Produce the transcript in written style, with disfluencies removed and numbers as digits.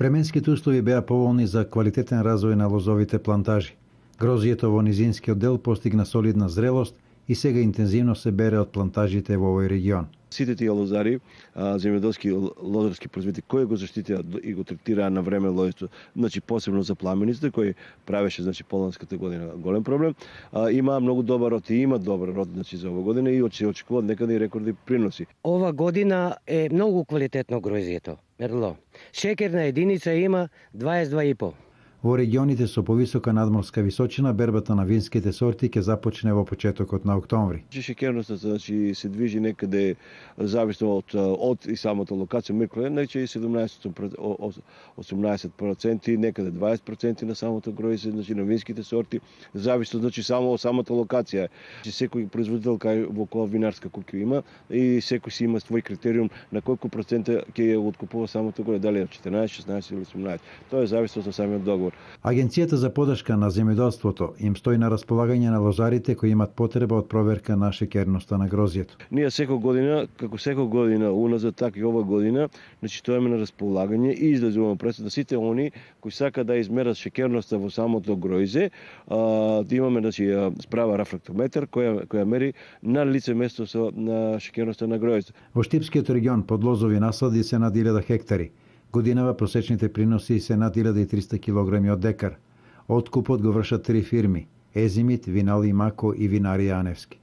Временските услови беа поволни за квалитетен развој на лозовите плантажи. Грозјето во низинскиот дел постигна солидна зрелост и сега интензивно се бере од плантажите во овој регион. Сите тие лозари, земјоделски лозарски производители кои го заштитија и го третираа на време лозето, значи посебно за пламениците кои правеше поланската година голем проблем, има многу добар род и има добар род за ова година и очекуваат некаде и рекордни приноси. Ова година е многу квалитетно гроздјето, мерло. Шекерна единица има 22,5. Во регионите со повисока надморска височина бербата на винските сорти ќе започне во почетокот на октомври. Шекерноста се движи некаде зависно од и самата локација Мирклен, значи 17-18%, некаде 20% на самото гројзе, значи на винските сорти, зависно само од самата локација. Секој производител во која винарска куќа има и секој си има свој критериум на колку процента ќе ја откупува самото гројзе, дали е 14, 16 или 18. Тоа е зависно од самиот договор. Агенцијата за поддршка на земјоделството им стои на располагање на лозарите кои имат потреба од проверка на шекерноста на грозјето. Ние секој година, како секој година уназад, така и ова година, значи стоиме на располагање и излезуваме пред да сите они кои сака да измерат шекерноста во самото гројзе, да имаме значи справа рефлектометар која мери на лице место на шекерноста на гројзето. Во Штипскиот регион под лозови насади се над 1000 хектари. Годинава просечните приноси се над 1300 кг од декар. Откупот го вршат 3 фирми: Езимит, Винали Мако и Винарија Аневски.